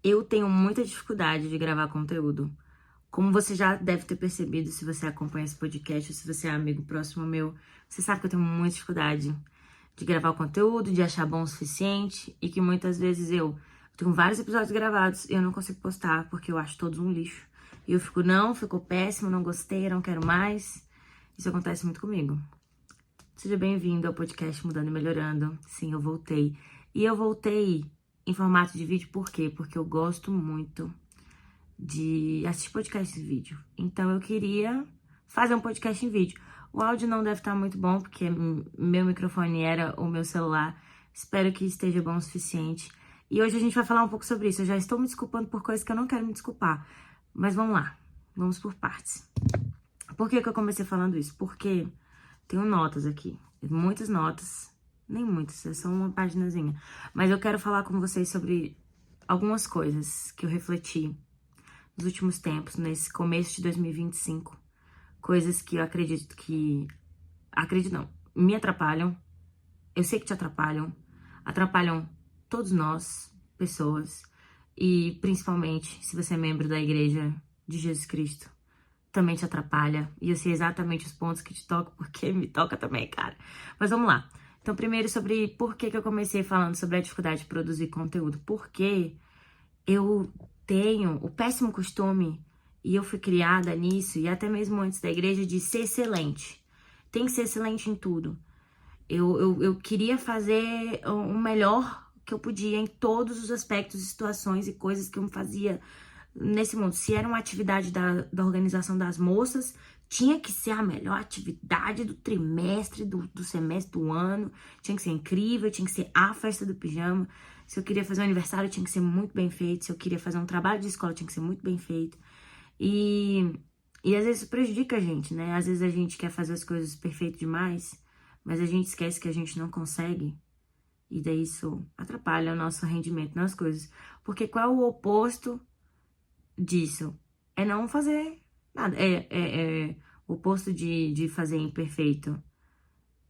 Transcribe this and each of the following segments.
Eu tenho muita dificuldade de gravar conteúdo. Como você já deve ter percebido, se você acompanha esse podcast ou se você é amigo próximo meu, você sabe que eu tenho muita dificuldade de gravar o conteúdo, de achar bom o suficiente e que muitas vezes eu tenho vários episódios gravados e eu não consigo postar porque eu acho todos um lixo. E eu fico, não, ficou péssimo, não gostei, não quero mais. Isso acontece muito comigo. Seja bem-vindo ao podcast Mudando e Melhorando. Sim, eu voltei. E eu voltei em formato de vídeo por quê? Porque eu gosto muito de assistir podcast em vídeo. Então eu queria fazer um podcast em vídeo. O áudio não deve estar muito bom, porque meu microfone era o meu celular. Espero que esteja bom o suficiente. E hoje a gente vai falar um pouco sobre isso. Eu já estou me desculpando por coisas que eu não quero me desculpar. Mas vamos lá. Vamos por partes. Por que eu comecei falando isso? Porque tenho notas aqui. Muitas notas. Nem muitas, é só uma paginazinha. Mas eu quero falar com vocês sobre algumas coisas que eu refleti nos últimos tempos, nesse começo de 2025. Coisas que eu acredito que... Acredito não. Me atrapalham. Eu sei que te atrapalham. Atrapalham todos nós, pessoas. E principalmente, se você é membro da Igreja de Jesus Cristo, também te atrapalha. E eu sei exatamente os pontos que te tocam, porque me toca também, cara. Mas vamos lá. Então, primeiro sobre por que eu comecei falando sobre a dificuldade de produzir conteúdo. Porque eu tenho o péssimo costume, e eu fui criada nisso, e até mesmo antes da igreja, de ser excelente. Tem que ser excelente em tudo. Eu queria fazer o melhor que eu podia em todos os aspectos, situações e coisas que eu fazia nesse mundo. Se era uma atividade da organização das moças, tinha que ser a melhor atividade do trimestre, do semestre, do ano. Tinha que ser incrível, tinha que ser a festa do pijama. Se eu queria fazer um aniversário, tinha que ser muito bem feito. Se eu queria fazer um trabalho de escola, tinha que ser muito bem feito. E às vezes isso prejudica a gente, né? Às vezes a gente quer fazer as coisas perfeito demais, mas a gente esquece que a gente não consegue. E daí isso atrapalha o nosso rendimento nas coisas. Porque qual é o oposto disso? É não fazer nada. O oposto de fazer imperfeito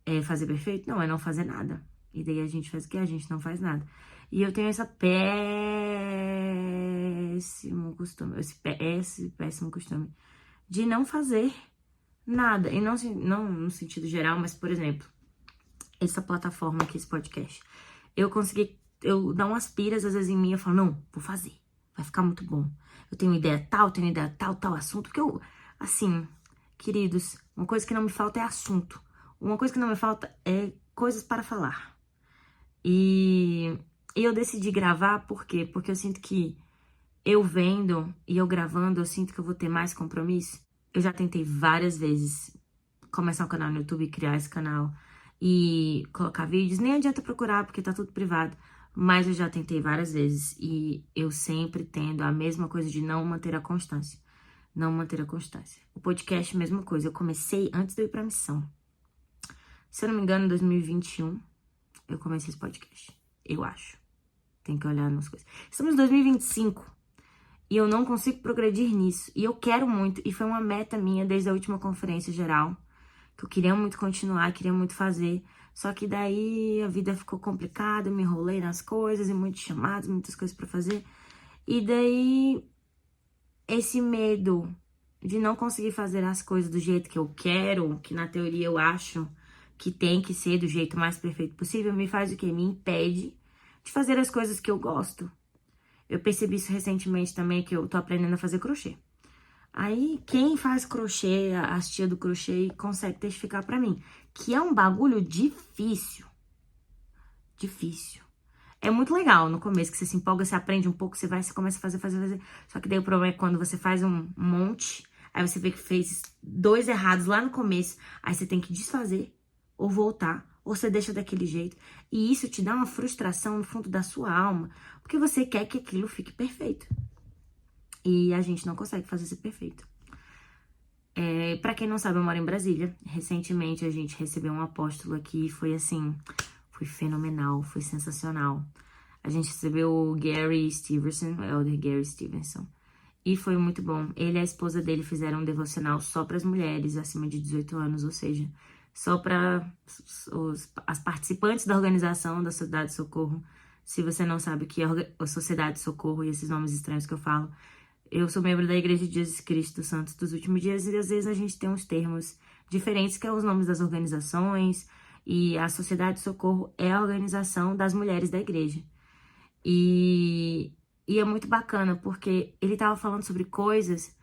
é fazer perfeito? Não, é não fazer nada. E daí a gente faz o quê? A gente não faz nada. E eu tenho esse péssimo costume de não fazer nada. E não no sentido geral, mas, por exemplo, essa plataforma aqui, esse podcast. Eu dar umas piras, às vezes, em mim, eu falo, não, vou fazer. Vai ficar muito bom. Eu tenho ideia tal assunto. Porque assim, queridos, uma coisa que não me falta é assunto. Uma coisa que não me falta é coisas para falar. E eu decidi gravar, por quê? Porque eu sinto que eu vendo e eu gravando, eu sinto que eu vou ter mais compromisso. Eu já tentei várias vezes começar um canal no YouTube, criar esse canal e colocar vídeos. Nem adianta procurar, porque tá tudo privado. Mas eu já tentei várias vezes e eu sempre tendo a mesma coisa de não manter a constância. Não manter a constância. O podcast, mesma coisa. Eu comecei antes de eu ir pra missão. Se eu não me engano, em 2021, eu comecei esse podcast. Eu acho. Tem que olhar nas coisas. Estamos em 2025 e eu não consigo progredir nisso. E eu quero muito. E foi uma meta minha desde a última conferência geral. Que eu queria muito continuar, queria muito fazer. Só que daí a vida ficou complicada, eu me enrolei nas coisas, e muitos chamados, muitas coisas pra fazer. E daí, esse medo de não conseguir fazer as coisas do jeito que eu quero, que na teoria eu acho que tem que ser do jeito mais perfeito possível, me faz o quê? Me impede de fazer as coisas que eu gosto. Eu percebi isso recentemente também, que eu tô aprendendo a fazer crochê. Aí, quem faz crochê, as tia do crochê, consegue testificar pra mim que é um bagulho difícil. Difícil. É muito legal no começo, que você se empolga, você aprende um pouco, você começa a fazer. Só que daí o problema é quando você faz um monte, aí você vê que fez 2 errados lá no começo, aí você tem que desfazer, ou voltar, ou você deixa daquele jeito. E isso te dá uma frustração no fundo da sua alma, porque você quer que aquilo fique perfeito. E a gente não consegue fazer isso perfeito. Pra quem não sabe, eu moro em Brasília. Recentemente a gente recebeu um apóstolo aqui, foi assim, foi fenomenal, foi sensacional. A gente recebeu o Gary Stevenson, o Elder Gary Stevenson, e foi muito bom. Ele e a esposa dele fizeram um devocional só para as mulheres acima de 18 anos, ou seja, só para as participantes da organização da Sociedade de Socorro Se você não sabe o que é a Sociedade de Socorro e esses nomes estranhos que eu falo, eu sou membro da Igreja de Jesus Cristo dos Santos dos Últimos Dias e às vezes a gente tem uns termos diferentes, que são os nomes das organizações, e a Sociedade de Socorro é a organização das mulheres da igreja. E é muito bacana, porque ele tava falando sobre coisas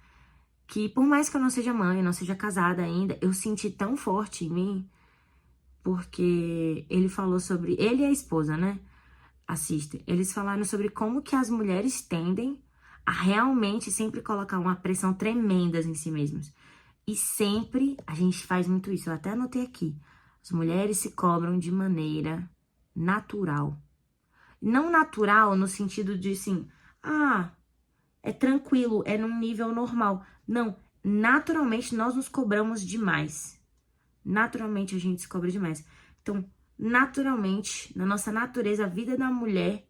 que, por mais que eu não seja mãe, não seja casada ainda, eu senti tão forte em mim, porque ele falou sobre... Ele e a esposa, né? Assistem. Eles falaram sobre como que as mulheres tendem a realmente sempre colocar uma pressão tremenda em si mesmas. E sempre a gente faz muito isso. Eu até anotei aqui. As mulheres se cobram de maneira natural. Não natural no sentido de assim, é tranquilo, é num nível normal. Não, naturalmente nós nos cobramos demais. Naturalmente a gente se cobra demais. Então, naturalmente, na nossa natureza, a vida da mulher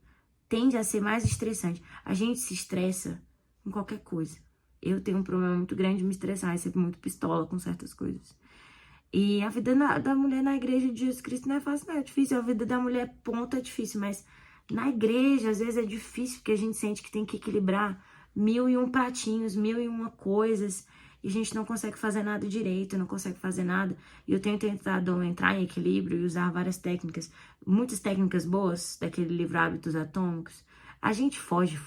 tende a ser mais estressante. A gente se estressa com qualquer coisa. Eu tenho um problema muito grande de me estressar, eu sempre muito pistola com certas coisas. E a vida da mulher na igreja de Jesus Cristo não é fácil, não, é difícil. A vida da mulher, ponto, é difícil, mas na igreja, às vezes, é difícil, porque a gente sente que tem que equilibrar 1001 pratinhos, 1001 coisas, e a gente não consegue fazer nada direito, não consegue fazer nada. E eu tenho tentado entrar em equilíbrio e usar várias técnicas, muitas técnicas boas, daquele livro Hábitos Atômicos. A gente foge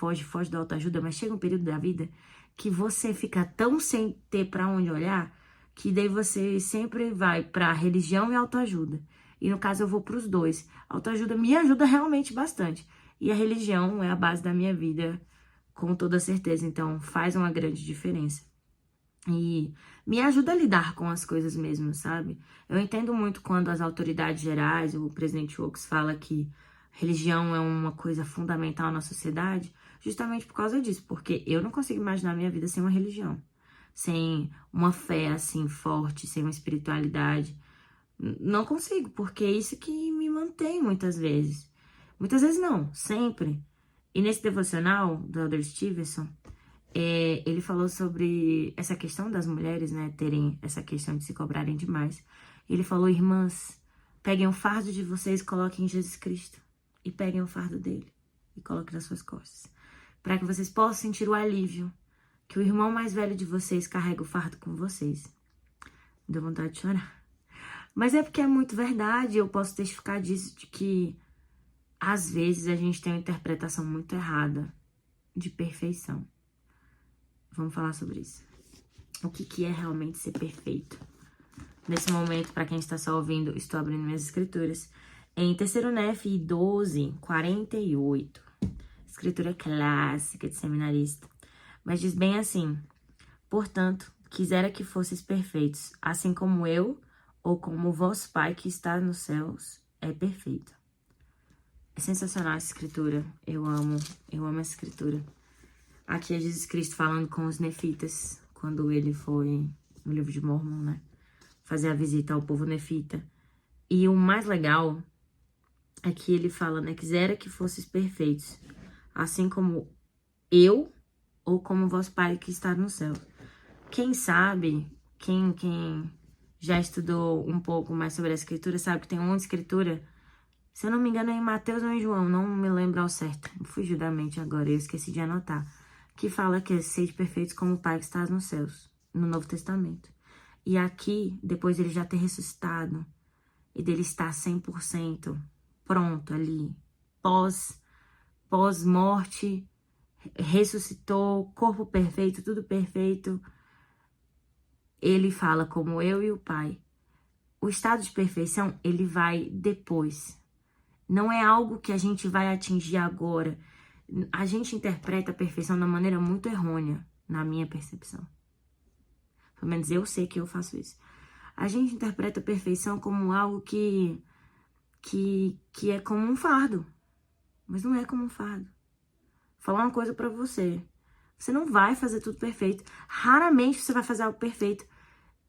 da autoajuda, mas chega um período da vida que você fica tão sem ter pra onde olhar, que daí você sempre vai pra religião e autoajuda. E no caso eu vou pros dois. A autoajuda me ajuda realmente bastante. E a religião é a base da minha vida, com toda certeza. Então faz uma grande diferença. E me ajuda a lidar com as coisas mesmo, sabe? Eu entendo muito quando as autoridades gerais, o presidente Oaks fala que religião é uma coisa fundamental na sociedade, justamente por causa disso. Porque eu não consigo imaginar minha vida sem uma religião. Sem uma fé, assim, forte, sem uma espiritualidade. Não consigo, porque é isso que me mantém muitas vezes. Muitas vezes não, sempre. E nesse devocional do Elder Stevenson, ele falou sobre essa questão das mulheres, né, terem essa questão de se cobrarem demais. Ele falou, irmãs, peguem o fardo de vocês e coloquem em Jesus Cristo. E peguem o fardo dele e coloquem nas suas costas. Para que vocês possam sentir o alívio que o irmão mais velho de vocês carrega o fardo com vocês. Me deu vontade de chorar. Mas é porque é muito verdade, eu posso testificar disso, de que às vezes a gente tem uma interpretação muito errada de perfeição. Vamos falar sobre isso. O que é realmente ser perfeito? Nesse momento, para quem está só ouvindo, estou abrindo minhas escrituras. Em 3º Nefe 12, 48. Escritura clássica de seminarista. Mas diz bem assim: portanto, quisera que fosseis perfeitos, assim como eu, ou como o vosso Pai que está nos céus, é perfeito. É sensacional essa escritura. Eu amo essa escritura. Aqui é Jesus Cristo falando com os nefitas, quando ele foi no livro de Mormon, né? Fazer a visita ao povo nefita. E o mais legal é que ele fala, né? Quisera que fosseis perfeitos, assim como eu, ou como o vosso Pai que está no céu. Quem sabe, quem já estudou um pouco mais sobre a escritura, sabe que tem uma escritura, se eu não me engano é em Mateus ou em João, não me lembro ao certo, me fugiu da mente agora, eu esqueci de anotar, que fala que é sede perfeitos como o Pai que está nos céus, no Novo Testamento. E aqui, depois ele já ter ressuscitado, e dele estar 100% pronto ali, pós-morte, ressuscitou, corpo perfeito, tudo perfeito. Ele fala como eu e o Pai. O estado de perfeição, ele vai depois. Não é algo que a gente vai atingir agora. A gente interpreta a perfeição de uma maneira muito errônea, na minha percepção. Pelo menos eu sei que eu faço isso. A gente interpreta a perfeição como algo que é como um fardo. Mas não é como um fardo. Vou falar uma coisa pra você. Você não vai fazer tudo perfeito. Raramente você vai fazer algo perfeito.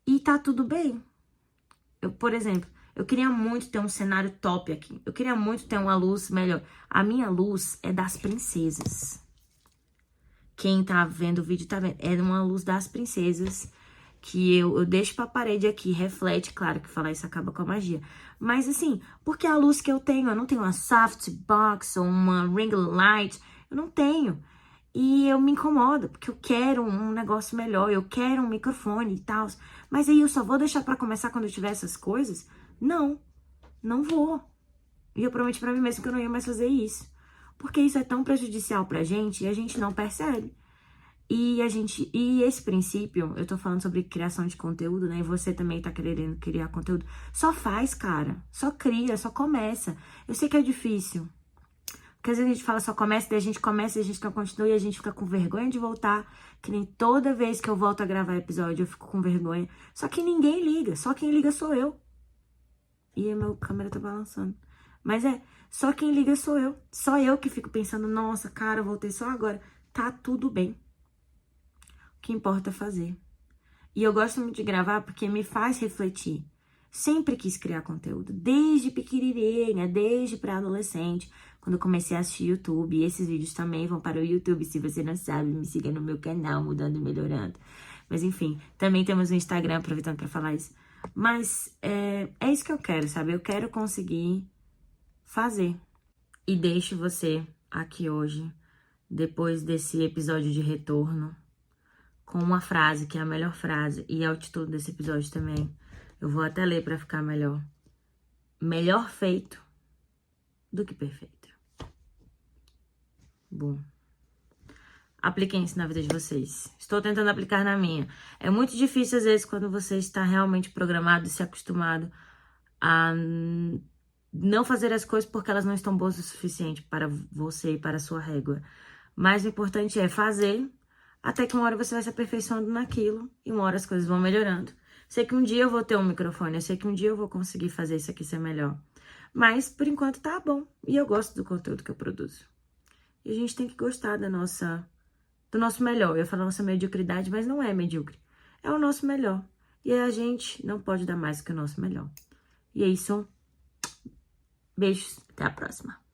E tá tudo bem. Por exemplo, eu queria muito ter um cenário top aqui. Eu queria muito ter uma luz melhor. A minha luz é das princesas. Quem tá vendo o vídeo tá vendo. É uma luz das princesas que eu deixo pra parede aqui, reflete, claro que falar isso acaba com a magia. Mas assim, porque a luz que eu não tenho uma softbox ou uma ring light, eu não tenho. E eu me incomodo, porque eu quero um negócio melhor, eu quero um microfone e tal. Mas aí eu só vou deixar pra começar quando eu tiver essas coisas? Não, não vou. E eu prometi pra mim mesmo que eu não ia mais fazer isso. Porque isso é tão prejudicial pra gente e a gente não percebe. E esse princípio, eu tô falando sobre criação de conteúdo, né? E você também tá querendo criar conteúdo. Só faz, cara. Só cria, só começa. Eu sei que é difícil. Porque às vezes a gente fala só começa, daí a gente começa e a gente não continua e a gente fica com vergonha de voltar. Que nem toda vez que eu volto a gravar episódio eu fico com vergonha. Só que ninguém liga, só quem liga sou eu. E a minha câmera tá balançando. Mas só quem liga sou eu. Só eu que fico pensando, nossa, cara, eu voltei só agora. Tá tudo bem. O que importa é fazer. E eu gosto muito de gravar porque me faz refletir. Sempre quis criar conteúdo, desde pequenininha, desde pré-adolescente, quando eu comecei a assistir YouTube. E esses vídeos também vão para o YouTube, se você não sabe, me siga no meu canal, Mudando e Melhorando. Mas enfim, também temos o Instagram, aproveitando para falar isso. Mas é isso que eu quero, sabe? Eu quero conseguir fazer. E deixo você aqui hoje, depois desse episódio de retorno, com uma frase, que é a melhor frase, e é o título desse episódio também. Eu vou até ler pra ficar melhor. Melhor feito do que perfeito. Bom. Apliquem isso na vida de vocês. Estou tentando aplicar na minha. É muito difícil, às vezes, quando você está realmente programado e se acostumado a não fazer as coisas porque elas não estão boas o suficiente para você e para a sua régua. Mas o importante é fazer, até que uma hora você vai se aperfeiçoando naquilo e uma hora as coisas vão melhorando. Sei que um dia eu vou ter um microfone, eu sei que um dia eu vou conseguir fazer isso aqui ser melhor. Mas, por enquanto, tá bom. E eu gosto do conteúdo que eu produzo. E a gente tem que gostar do nosso melhor. Eu ia falar nossa mediocridade, mas não é medíocre. É o nosso melhor. E a gente não pode dar mais que o nosso melhor. E é isso. Beijos. Até a próxima.